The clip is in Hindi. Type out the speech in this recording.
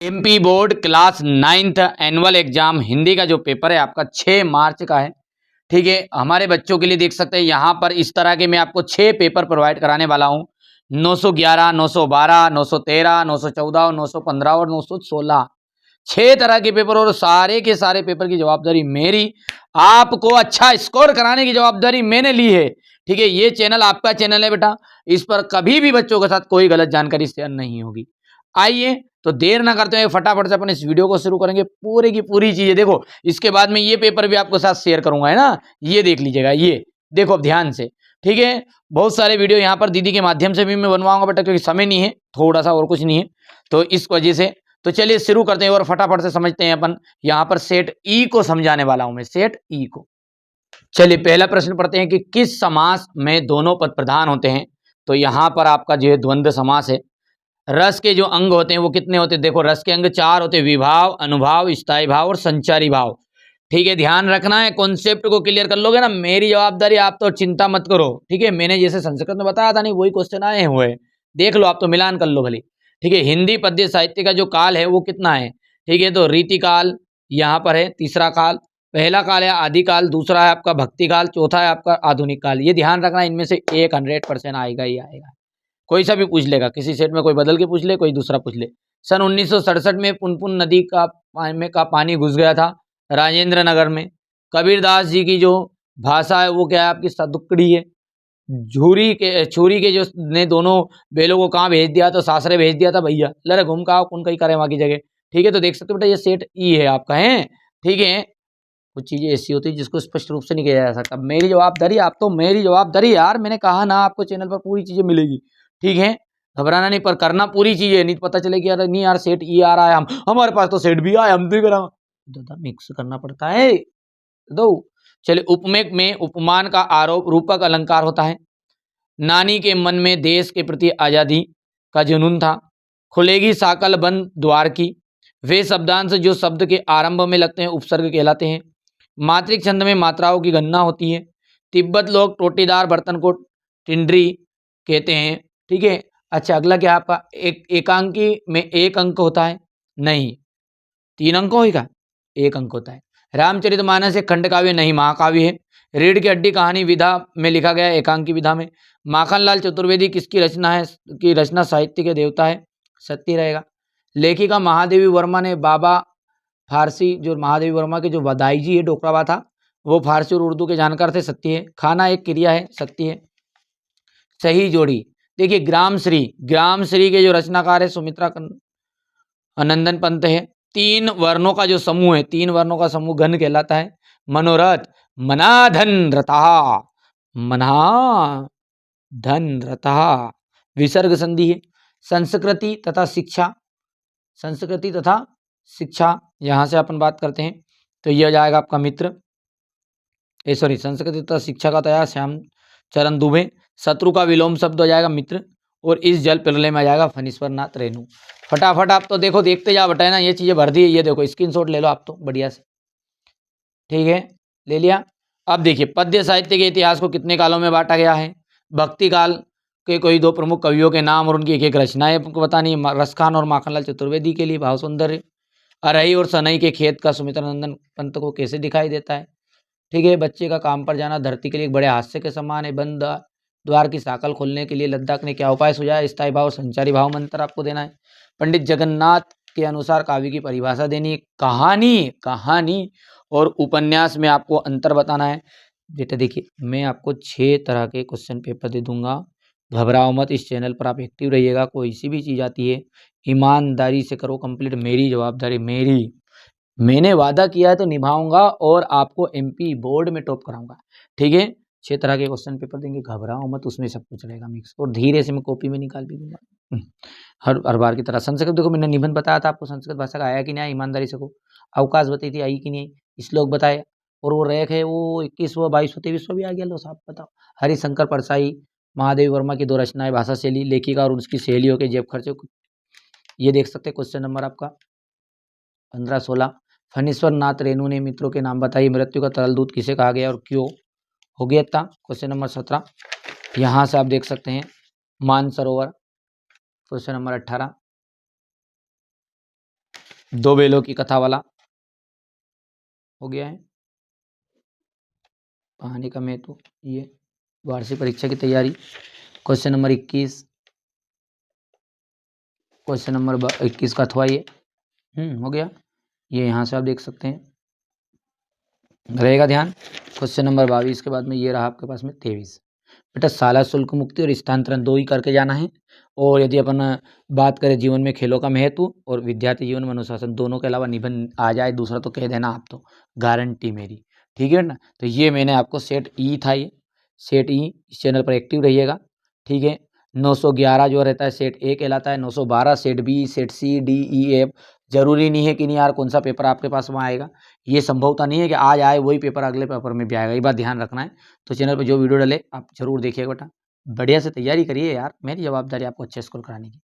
MP board class 9th annual exam Hindi का जो पेपर है आपका 6 मार्च का है। ठीक है, हमारे बच्चों के लिए देख सकते हैं यहाँ पर इस तरह के मैं आपको 6 पेपर प्रोवाइड कराने वाला हूँ। 911, 912, 913, 914 और 915 और 916, 6 तरह के पेपर और सारे के सारे पेपर की जवाबदारी मेरी। आपको अच्छा स्कोर कराने की जवाबदारी मैंने ली है। ठीक है, ये चैनल आपका चैनल है बेटा, इस पर कभी भी बच्चों के साथ कोई गलत जानकारी शेयर नहीं होगी। आइए तो देर ना करते हुए फटाफट से अपन इस वीडियो को शुरू करेंगे। पूरे की पूरी चीजें देखो, इसके बाद में ये पेपर भी आपके साथ शेयर करूंगा, है ना। ये देख लीजिएगा, ये देखो अब ध्यान से। ठीक है, बहुत सारे वीडियो यहाँ पर दीदी के माध्यम से भी मैं बनवाऊंगा बेटा, क्योंकि समय नहीं है थोड़ा सा और कुछ नहीं है, तो इस वजह से। तो चलिए शुरू करते हैं और फटाफट से समझते हैं अपन। यहाँ पर सेट ई को समझाने वाला हूं मैं, सेट ई को। चलिए पहला प्रश्न पढ़ते हैं कि किस समास में दोनों पद प्रधान होते हैं। तो यहाँ पर आपका जो है द्वंद्व समास है। रस के जो अंग होते हैं वो कितने होते हैं, देखो रस के अंग 4 होते हैं, विभाव, अनुभाव, स्थायी भाव और संचारी भाव। ठीक है, ध्यान रखना है, कॉन्सेप्ट को क्लियर कर लोगे ना, मेरी जवाबदारी, आप तो चिंता मत करो। ठीक है, मैंने जैसे संस्कृत में बताया था नहीं, वही क्वेश्चन आए हुए हैं, देख लो आप तो मिलान कर लो भले। ठीक है, हिंदी पद्य साहित्य का जो काल है वो कितना है। ठीक है, तो रीति काल यहाँ पर है, तीसरा काल, पहला काल है आदिकाल, दूसरा है आपका भक्ति काल, चौथा है आपका आधुनिक काल। ये ध्यान रखना, इनमें से 100% आएगा ही आएगा। कोई सा भी पूछ लेगा, किसी सेट में कोई बदल के पूछ ले, कोई दूसरा पूछ ले। सन 1967 में पुनपुन नदी का पानी घुस गया था राजेंद्र नगर में। कबीरदास जी की जो भाषा है वो क्या है आपकी, सदुक्कड़ी है। छुरी के जो ने दोनों बेलों को कहाँ भेज दिया, तो सासरे भेज दिया था भैया, लरे घूम का कौन कहीं करे वहां की जगह। ठीक है, तो देख सकते हो बेटा ये सेट ई है आपका है। ठीक है, कुछ चीजें ऐसी होती है जिसको स्पष्ट रूप से नहीं किया जा सकता। मेरी जवाबदारी, आप तो मेरी जवाबदारी यार, मैंने कहा ना आपको चैनल पर पूरी चीजें मिलेगी। ठीक है, घबराना नहीं, पर करना पूरी चीजें, नहीं तो पता चले कि यार नहीं यार सेट ये आ रहा है, हम हमारे पास तो सेट भी आया, हम तो करा दादा मिक्स करना पड़ता है। दो चले, उपमेय में उपमान का आरोप रूपक अलंकार होता है। नानी के मन में देश के प्रति आजादी का जुनून था। खुलेगी साकल बंद द्वार की, वे शब्दांश जो शब्द के आरंभ में लगते हैं उपसर्ग कहलाते हैं। मात्रिक छंद में मात्राओं की गणना होती है। तिब्बत लोग टोटीदार बर्तन को टिंडरी कहते हैं। ठीक है, अच्छा अगला क्या है आपका, एकांकी में एक अंक होता है, नहीं 3 अंक होगा, 1 अंक होता है। रामचरितमानस एक खंड काव्य नहीं महाकाव्य है। रीढ़ की हड्डी कहानी विधा में लिखा गया है, एकांकी विधा में। माखनलाल चतुर्वेदी किसकी रचना है, की रचना साहित्य के देवता है, सत्य रहेगा। लेखिका महादेवी वर्मा ने बाबा फारसी, जो महादेवी वर्मा के जो वदाई जी है डोकरावा था, वो फारसी और उर्दू के जानकार थे, सत्य है। खाना एक क्रिया है, सत्य है। सही जोड़ी, देखिए ग्राम श्री के जो रचनाकार है सुमित्रा नंदन पंत है। 3 वर्णों का जो समूह है, 3 वर्णों का समूह घन कहलाता है। मनोरथ, मनाधन रता, मना धन रता, विसर्ग संधि है। संस्कृति तथा शिक्षा, संस्कृति तथा शिक्षा, यहां से अपन बात करते हैं तो यह हो जाएगा आपका मित्र, सॉरी संस्कृति तथा शिक्षा का तया श्याम चरण दुबे। शत्रु का विलोम शब्द हो जाएगा मित्र, और इस जल प्रलय में आ जाएगा फणीश्वर नाथ रेणु। फटाफट आप तो देखो, देखते जा बटाए ना, ये चीजें भर दी है, ये देखो स्क्रीनशॉट ले लो आप तो बढ़िया से। ठीक है, ले लिया। अब देखिए पद्य साहित्य के इतिहास को कितने कालों में बांटा गया है। भक्ति काल के कोई 2 प्रमुख कवियों के नाम और उनकी एक रचनाएं आपको बतानी है। रसखान और माखनलाल चतुर्वेदी के लिए भाव सौंदर्य। अरही और सनई के खेत का सुमित्रा नंदन पंत को कैसे दिखाई देता है। ठीक है, बच्चे का काम पर जाना धरती के लिए एक बड़े हादसे के समान है। बंद द्वार की साकल खोलने के लिए लद्दाख ने क्या उपाय सुझाया। स्थायी भाव संचारी भाव मंत्र आपको देना है। पंडित जगन्नाथ के अनुसार काव्य की परिभाषा देनी है। कहानी और उपन्यास में आपको अंतर बताना है। बेटा देखिए मैं आपको 6 तरह के क्वेश्चन पेपर दे दूंगा, घबराओ मत। इस चैनल पर आप एक्टिव रहिएगा, कोई सी भी चीज़ आती है ईमानदारी से करो कंप्लीट, मेरी जवाबदारी मेरी, मैंने वादा किया है तो निभाऊंगा और आपको एमपी बोर्ड में टॉप कराऊंगा। ठीक है, 6 तरह के क्वेश्चन पेपर देंगे, घबराओ मत, उसमें सब कुछ रहेगा मिक्स, और धीरे से मैं कॉपी में निकाल भी दूंगा। हर बार की तरह। संस्कृत देखो मैंने निबंध बताया था आपको, संस्कृत भाषा का आया कि नहीं आया, ईमानदारी से को। अवकाश बताई थी, आई कि नहीं आई। श्लोक बताए, और वो रैक है वो 21वां 22वां 23वां भी आ गया, लो साहब बताओ। हरिशंकर परसाई, महादेवी वर्मा की 2 रचनाएं, भाषा शैली, लेखिका और उसकी सहेलियों के जेब खर्चे, ये देख सकते हैं। क्वेश्चन नंबर आपका 15-16, फणीश्वर नाथ रेणु ने मित्रों के नाम बताइए। मृत्यु का तरल दूत किसे कहा गया और क्यों, हो गया था। क्वेश्चन नंबर 17, यहाँ से आप देख सकते हैं मानसरोवर। क्वेश्चन नंबर 18, दो बेलों की कथा वाला हो गया है। कहानी का महत्व ये वार्षिक परीक्षा की तैयारी। क्वेश्चन नंबर 21, क्वेश्चन नंबर 21 का अथवा ये हो गया। ये यहाँ से आप देख सकते हैं, रहेगा ध्यान। क्वेश्चन नंबर 22 के बाद में ये रहा आपके पास में 23। बेटा शाला शुल्क मुक्ति और स्थानांतरण दो ही करके जाना है। और यदि अपन बात करें जीवन में खेलों का महत्व और विद्यार्थी जीवन में अनुशासन, दोनों के अलावा निबंध आ जाए दूसरा तो कह देना आप, तो गारंटी मेरी, ठीक है ना। तो ये मैंने आपको सेट ई था, ये सेट ई, इस चैनल पर एक्टिव रहिएगा, ठीक है। 911 जो रहता है सेट ए कहलाता है, 912 सेट बी, सेट सी, डी, ई, एफ। जरूरी नहीं है कि नहीं यार कौन सा पेपर आपके पास वहाँ आएगा, ये संभवता नहीं है कि आज आए वही पेपर अगले पेपर में भी आएगा, ये बात ध्यान रखना है। तो चैनल पर जो वीडियो डले आप जरूर देखिएगा बेटा, बढ़िया से तैयारी करिए यार, मेरी जवाबदारी आपको अच्छे स्कोर कराने की।